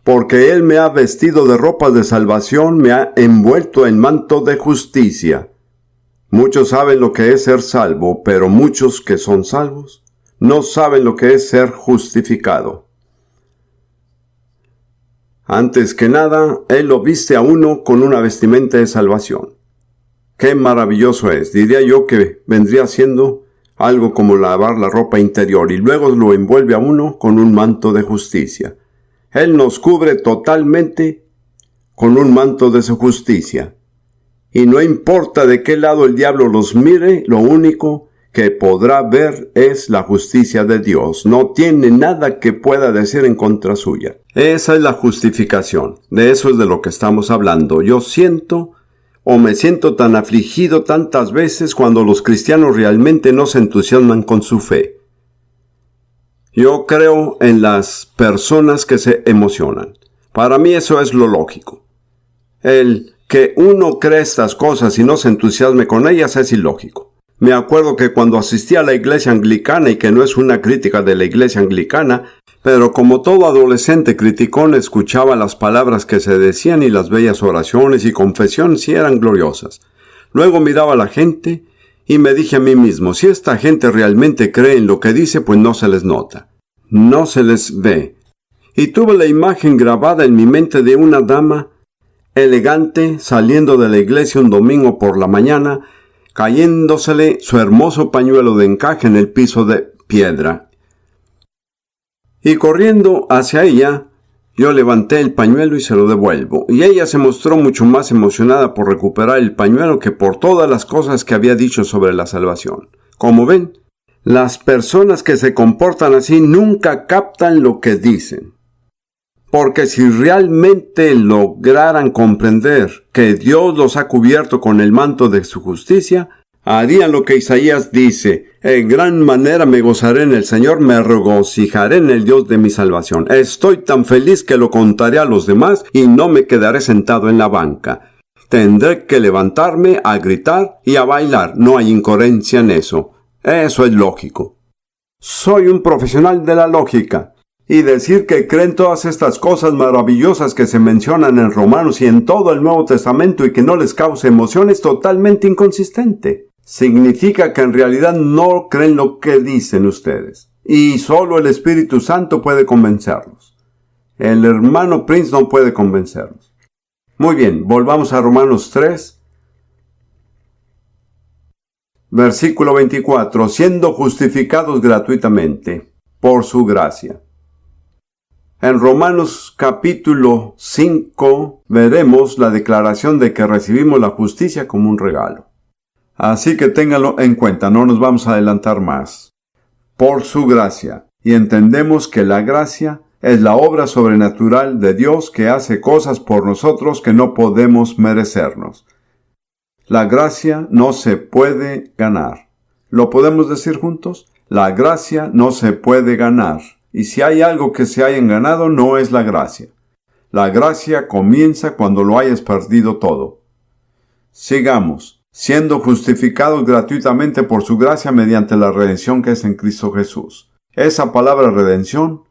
Porque Él me ha vestido de ropas de salvación, me ha envuelto en manto de justicia. Muchos saben lo que es ser salvo, pero muchos que son salvos no saben lo que es ser justificado. Antes que nada, Él lo viste a uno con una vestimenta de salvación. ¡Qué maravilloso es! Diría yo que vendría siendo algo como lavar la ropa interior y luego lo envuelve a uno con un manto de justicia. Él nos cubre totalmente con un manto de su justicia. Y no importa de qué lado el diablo los mire, lo único que podrá ver es la justicia de Dios. No tiene nada que pueda decir en contra suya. Esa es la justificación. De eso es de lo que estamos hablando. Yo siento o me siento tan afligido tantas veces cuando los cristianos realmente no se entusiasman con su fe. Yo creo en las personas que se emocionan. Para mí eso es lo lógico. El que uno cree estas cosas y no se entusiasme con ellas es ilógico. Me acuerdo que cuando asistí a la iglesia anglicana, y que no es una crítica de la iglesia anglicana, pero como todo adolescente criticón escuchaba las palabras que se decían y las bellas oraciones y confesiones y eran gloriosas. Luego miraba a la gente y me dije a mí mismo, si esta gente realmente cree en lo que dice, pues no se les nota, no se les ve. Y tuve la imagen grabada en mi mente de una dama elegante saliendo de la iglesia un domingo por la mañana, cayéndosele su hermoso pañuelo de encaje en el piso de piedra. Y corriendo hacia ella, yo levanté el pañuelo y se lo devuelvo. Y ella se mostró mucho más emocionada por recuperar el pañuelo que por todas las cosas que había dicho sobre la salvación. Como ven, las personas que se comportan así nunca captan lo que dicen. Porque si realmente lograran comprender que Dios los ha cubierto con el manto de su justicia, harían lo que Isaías dice, en gran manera me gozaré en el Señor, me regocijaré en el Dios de mi salvación. Estoy tan feliz que lo contaré a los demás y no me quedaré sentado en la banca. Tendré que levantarme a gritar y a bailar, no hay incoherencia en eso. Eso es lógico. Soy un profesional de la lógica. Y decir que creen todas estas cosas maravillosas que se mencionan en Romanos y en todo el Nuevo Testamento y que no les cause emoción es totalmente inconsistente. Significa que en realidad no creen lo que dicen ustedes. Y solo el Espíritu Santo puede convencerlos. El hermano Prince no puede convencerlos. Muy bien, volvamos a Romanos 3. Versículo 24. Siendo justificados gratuitamente por su gracia. En Romanos capítulo 5 veremos la declaración de que recibimos la justicia como un regalo. Así que ténganlo en cuenta, no nos vamos a adelantar más. Por su gracia. Y entendemos que la gracia es la obra sobrenatural de Dios que hace cosas por nosotros que no podemos merecernos. La gracia no se puede ganar. ¿Lo podemos decir juntos? La gracia no se puede ganar. Y si hay algo que se hayan ganado, no es la gracia. La gracia comienza cuando lo hayas perdido todo. Sigamos. Siendo justificados gratuitamente por su gracia mediante la redención que es en Cristo Jesús. Esa palabra redención,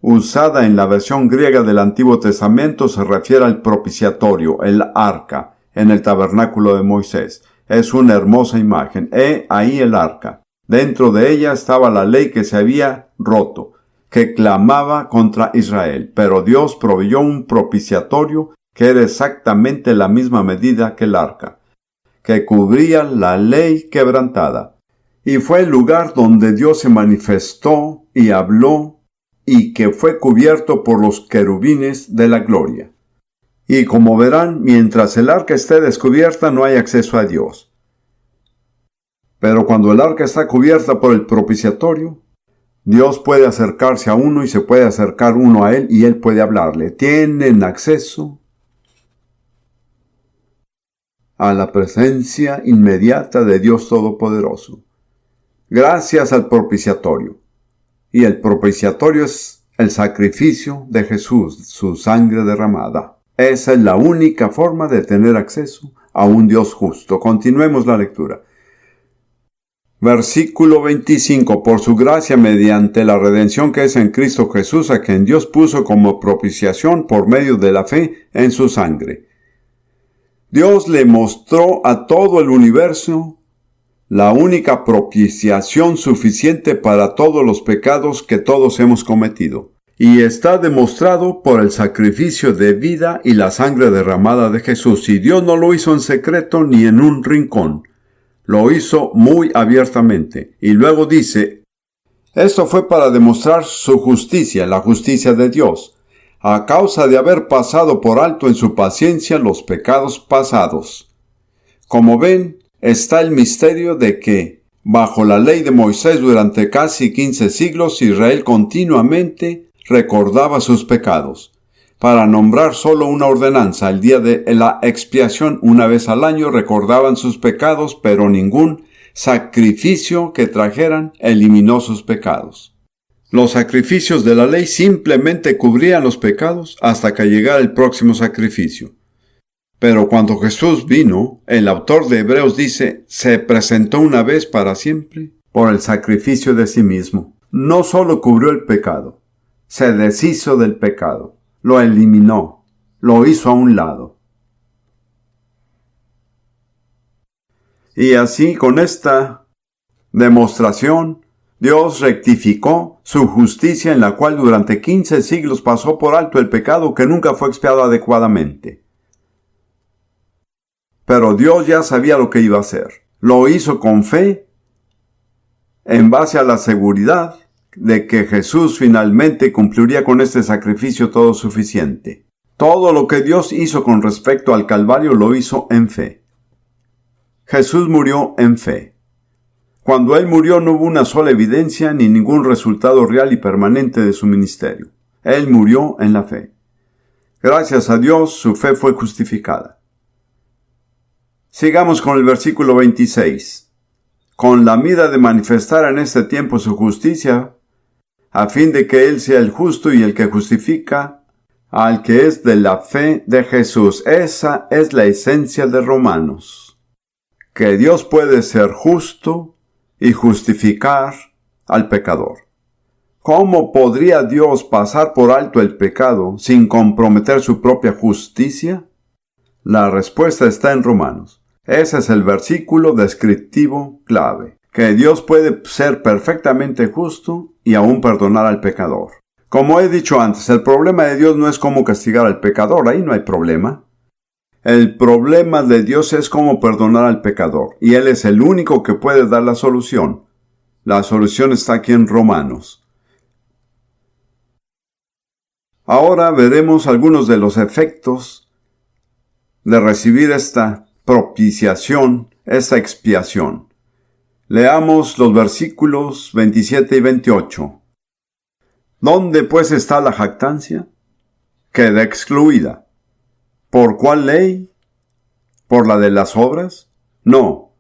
usada en la versión griega del Antiguo Testamento, se refiere al propiciatorio, el arca, en el tabernáculo de Moisés. Es una hermosa imagen. Ahí el arca. Dentro de ella estaba la ley que se había roto, que clamaba contra Israel. Pero Dios proveyó un propiciatorio que era exactamente la misma medida que el arca, que cubría la ley quebrantada. Y fue el lugar donde Dios se manifestó y habló, y que fue cubierto por los querubines de la gloria. Y como verán, mientras el arca esté descubierta, no hay acceso a Dios. Pero cuando el arca está cubierta por el propiciatorio, Dios puede acercarse a uno y se puede acercar uno a él y él puede hablarle. Tienen acceso a la presencia inmediata de Dios Todopoderoso, gracias al propiciatorio. Y el propiciatorio es el sacrificio de Jesús, su sangre derramada. Esa es la única forma de tener acceso a un Dios justo. Continuemos la lectura. Versículo 25. Por su gracia mediante la redención que es en Cristo Jesús, a quien Dios puso como propiciación por medio de la fe en su sangre. Dios le mostró a todo el universo la única propiciación suficiente para todos los pecados que todos hemos cometido. Y está demostrado por el sacrificio de vida y la sangre derramada de Jesús. Y Dios no lo hizo en secreto ni en un rincón. Lo hizo muy abiertamente. Y luego dice, esto fue para demostrar su justicia, la justicia de Dios, a causa de haber pasado por alto en su paciencia los pecados pasados. Como ven, está el misterio de que, bajo la ley de Moisés durante casi 15 siglos, Israel continuamente recordaba sus pecados. Para nombrar solo una ordenanza, el día de la expiación, una vez al año recordaban sus pecados, pero ningún sacrificio que trajeran eliminó sus pecados. Los sacrificios de la ley simplemente cubrían los pecados hasta que llegara el próximo sacrificio. Pero cuando Jesús vino, el autor de Hebreos dice, se presentó una vez para siempre por el sacrificio de sí mismo. No solo cubrió el pecado, se deshizo del pecado, lo eliminó, lo hizo a un lado. Y así, con esta demostración, Dios rectificó su justicia en la cual durante 15 siglos pasó por alto el pecado que nunca fue expiado adecuadamente. Pero Dios ya sabía lo que iba a hacer. Lo hizo con fe, en base a la seguridad de que Jesús finalmente cumpliría con este sacrificio todo suficiente. Todo lo que Dios hizo con respecto al Calvario lo hizo en fe. Jesús murió en fe. Cuando Él murió no hubo una sola evidencia ni ningún resultado real y permanente de su ministerio. Él murió en la fe. Gracias a Dios, su fe fue justificada. Sigamos con el versículo 26. Con la mira de manifestar en este tiempo su justicia, a fin de que Él sea el justo y el que justifica al que es de la fe de Jesús. Esa es la esencia de Romanos. Que Dios puede ser justo y justificar al pecador. ¿Cómo podría Dios pasar por alto el pecado sin comprometer su propia justicia? La respuesta está en Romanos. Ese es el versículo descriptivo clave, que Dios puede ser perfectamente justo y aún perdonar al pecador. Como he dicho antes, el problema de Dios no es cómo castigar al pecador, ahí no hay problema. El problema de Dios es cómo perdonar al pecador, y Él es el único que puede dar la solución. La solución está aquí en Romanos. Ahora veremos algunos de los efectos de recibir esta propiciación, esta expiación. Leamos los versículos 27 y 28. ¿Dónde pues está la jactancia? Queda excluida. ¿Por cuál ley? ¿Por la de las obras? No,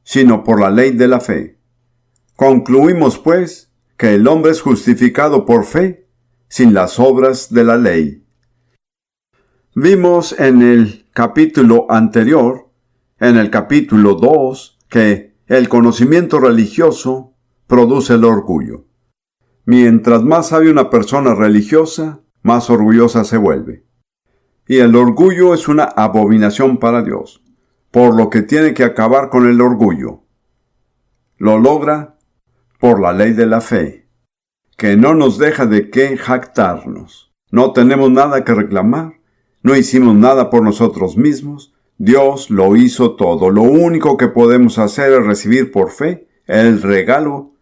sino por la ley de la fe. Concluimos pues que el hombre es justificado por fe, sin las obras de la ley. Vimos en el capítulo anterior, en el capítulo 2, que el conocimiento religioso produce el orgullo. Mientras más sabe una persona religiosa, más orgullosa se vuelve. Y el orgullo es una abominación para Dios, por lo que tiene que acabar con el orgullo. Lo logra por la ley de la fe, que no nos deja de qué jactarnos. No tenemos nada que reclamar, no hicimos nada por nosotros mismos, Dios lo hizo todo. Lo único que podemos hacer es recibir por fe el regalo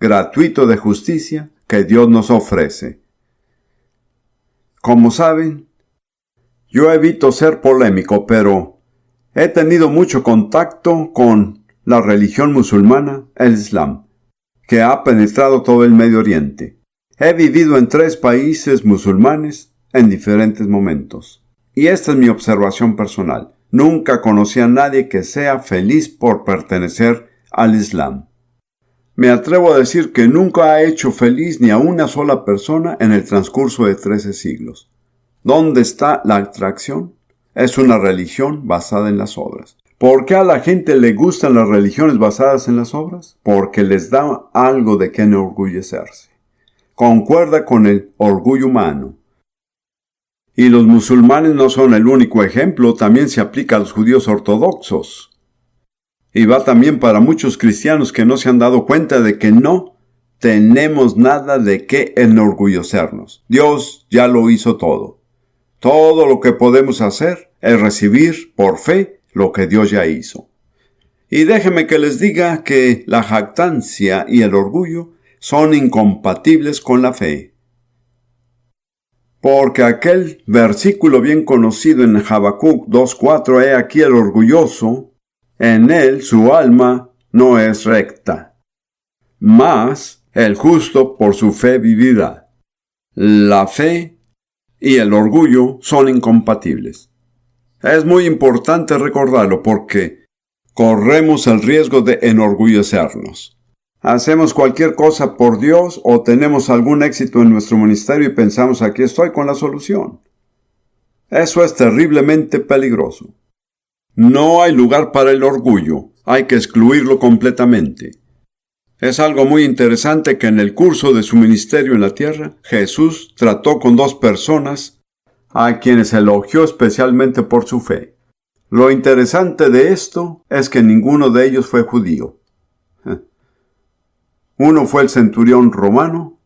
gratuito de justicia que Dios nos ofrece. Como saben, yo evito ser polémico, pero he tenido mucho contacto con la religión musulmana, el Islam, que ha penetrado todo el Medio Oriente. He vivido en 3 países musulmanes en diferentes momentos. Y esta es mi observación personal. Nunca conocí a nadie que sea feliz por pertenecer al Islam. Me atrevo a decir que nunca ha hecho feliz ni a una sola persona en el transcurso de 13 siglos. ¿Dónde está la atracción? Es una religión basada en las obras. ¿Por qué a la gente le gustan las religiones basadas en las obras? Porque les da algo de qué enorgullecerse. Concuerda con el orgullo humano. Y los musulmanes no son el único ejemplo, también se aplica a los judíos ortodoxos. Y va también para muchos cristianos que no se han dado cuenta de que no tenemos nada de qué enorgullecernos. Dios ya lo hizo todo. Todo lo que podemos hacer es recibir por fe lo que Dios ya hizo. Y déjenme que les diga que la jactancia y el orgullo son incompatibles con la fe. Porque aquel versículo bien conocido en Habacuc 2:4, he aquí el orgulloso, en él su alma no es recta, mas el justo por su fe vivirá. La fe y el orgullo son incompatibles. Es muy importante recordarlo porque corremos el riesgo de enorgullecernos. Hacemos cualquier cosa por Dios o tenemos algún éxito en nuestro ministerio y pensamos, aquí estoy con la solución. Eso es terriblemente peligroso. No hay lugar para el orgullo, hay que excluirlo completamente. Es algo muy interesante que en el curso de su ministerio en la tierra, Jesús trató con 2 personas a quienes elogió especialmente por su fe. Lo interesante de esto es que ninguno de ellos fue judío. Uno fue el centurión romano,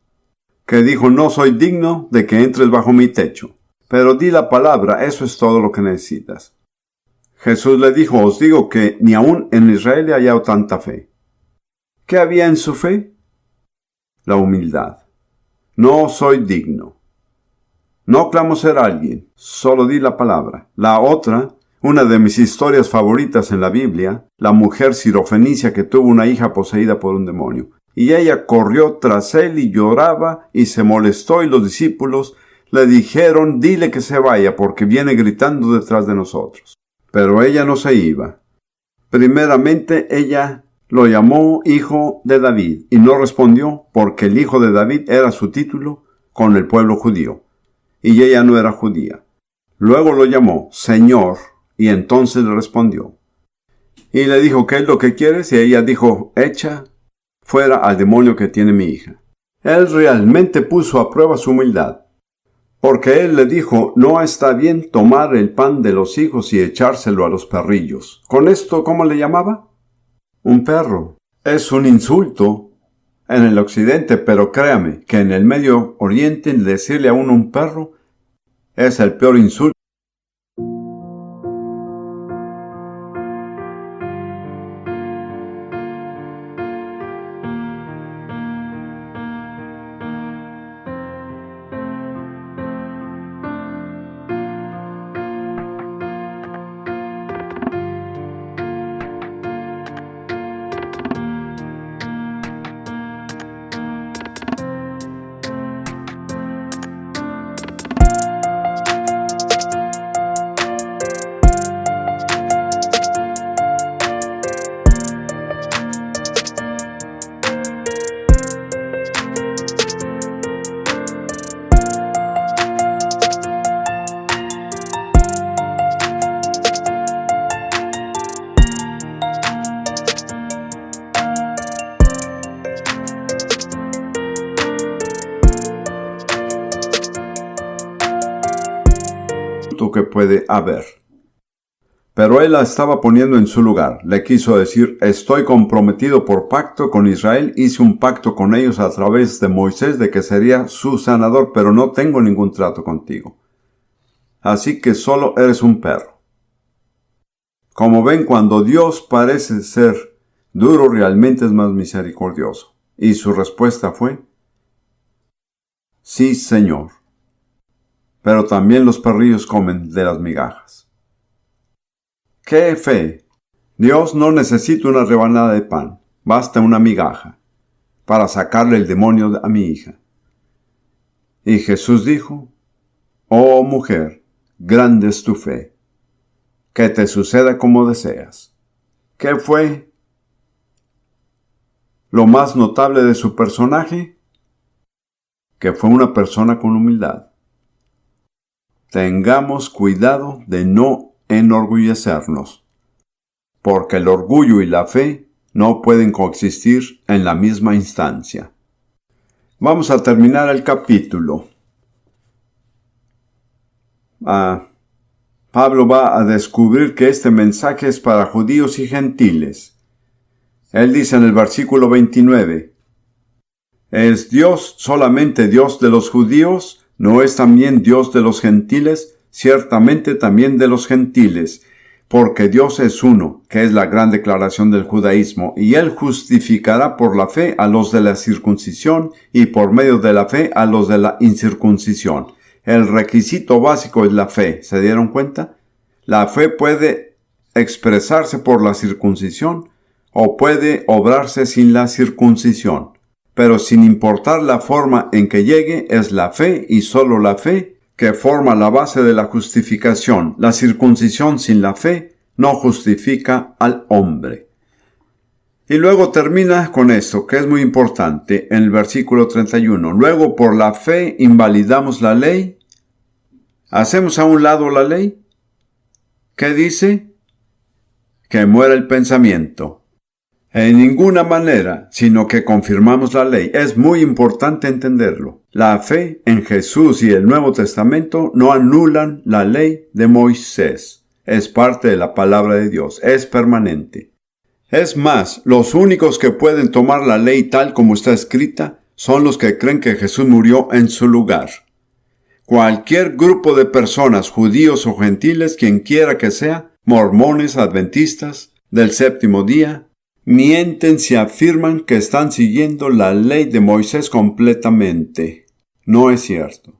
que dijo, no soy digno de que entres bajo mi techo, pero di la palabra, eso es todo lo que necesitas. Jesús le dijo, os digo que ni aún en Israel he hallado tanta fe. ¿Qué había en su fe? La humildad. No soy digno. No clamo ser alguien, solo di la palabra. La otra, una de mis historias favoritas en la Biblia, la mujer sirofenicia que tuvo una hija poseída por un demonio. Y ella corrió tras él y lloraba y se molestó y los discípulos le dijeron, dile que se vaya porque viene gritando detrás de nosotros. Pero ella no se iba. Primeramente ella lo llamó hijo de David y no respondió porque el hijo de David era su título con el pueblo judío y ella no era judía. Luego lo llamó Señor y entonces le respondió. Y le dijo, ¿qué es lo que quieres? Y ella dijo, echa fuera al demonio que tiene mi hija. Él realmente puso a prueba su humildad. Porque él le dijo, no está bien tomar el pan de los hijos y echárselo a los perrillos. ¿Con esto cómo le llamaba? Un perro. Es un insulto en el occidente, pero créame que en el Medio Oriente decirle a uno un perro es el peor insulto. Que puede haber. Pero él la estaba poniendo en su lugar. Le quiso decir, estoy comprometido por pacto con Israel, hice un pacto con ellos a través de Moisés de que sería su sanador, pero no tengo ningún trato contigo. Así que solo eres un perro. Como ven, cuando Dios parece ser duro, realmente es más misericordioso. Y su respuesta fue, sí, Señor. Pero también los perrillos comen de las migajas. ¡Qué fe! Dios no necesita una rebanada de pan, basta una migaja, para sacarle el demonio a mi hija. Y Jesús dijo, oh mujer, grande es tu fe, que te suceda como deseas. ¿Qué fue lo más notable de su personaje? Que fue una persona con humildad. Tengamos cuidado de no enorgullecernos, porque el orgullo y la fe no pueden coexistir en la misma instancia. Vamos a terminar el capítulo. Pablo va a descubrir que este mensaje es para judíos y gentiles. Él dice en el versículo 29, ¿es Dios solamente Dios de los judíos? ¿No es también Dios de los gentiles? Ciertamente también de los gentiles, porque Dios es uno, que es la gran declaración del judaísmo, y Él justificará por la fe a los de la circuncisión y por medio de la fe a los de la incircuncisión. El requisito básico es la fe, ¿se dieron cuenta? La fe puede expresarse por la circuncisión o puede obrarse sin la circuncisión. Pero sin importar la forma en que llegue, es la fe y solo la fe que forma la base de la justificación. La circuncisión sin la fe no justifica al hombre. Y luego termina con esto, que es muy importante, en el versículo 31. Luego, por la fe invalidamos la ley. ¿Hacemos a un lado la ley? ¿Qué dice? Que muera el pensamiento. En ninguna manera, sino que confirmamos la ley. Es muy importante entenderlo. La fe en Jesús y el Nuevo Testamento no anulan la ley de Moisés. Es parte de la palabra de Dios. Es permanente. Es más, los únicos que pueden tomar la ley tal como está escrita son los que creen que Jesús murió en su lugar. Cualquier grupo de personas, judíos o gentiles, quien quiera que sea, mormones, adventistas, del séptimo día, mienten si afirman que están siguiendo la ley de Moisés completamente. No es cierto.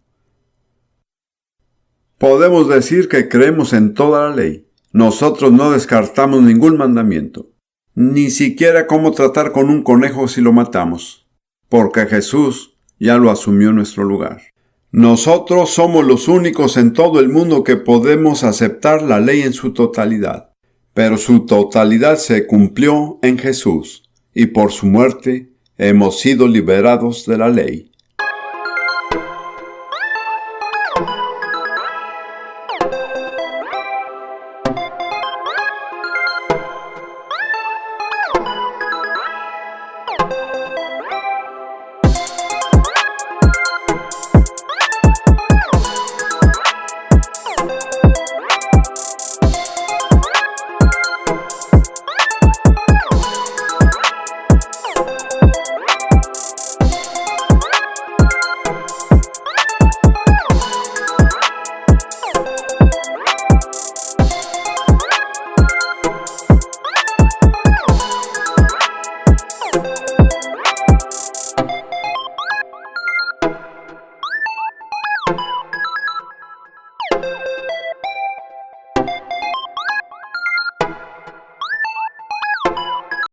Podemos decir que creemos en toda la ley. Nosotros no descartamos ningún mandamiento, ni siquiera cómo tratar con un conejo si lo matamos, porque Jesús ya lo asumió en nuestro lugar. Nosotros somos los únicos en todo el mundo que podemos aceptar la ley en su totalidad. Pero su totalidad se cumplió en Jesús, y por su muerte hemos sido liberados de la ley.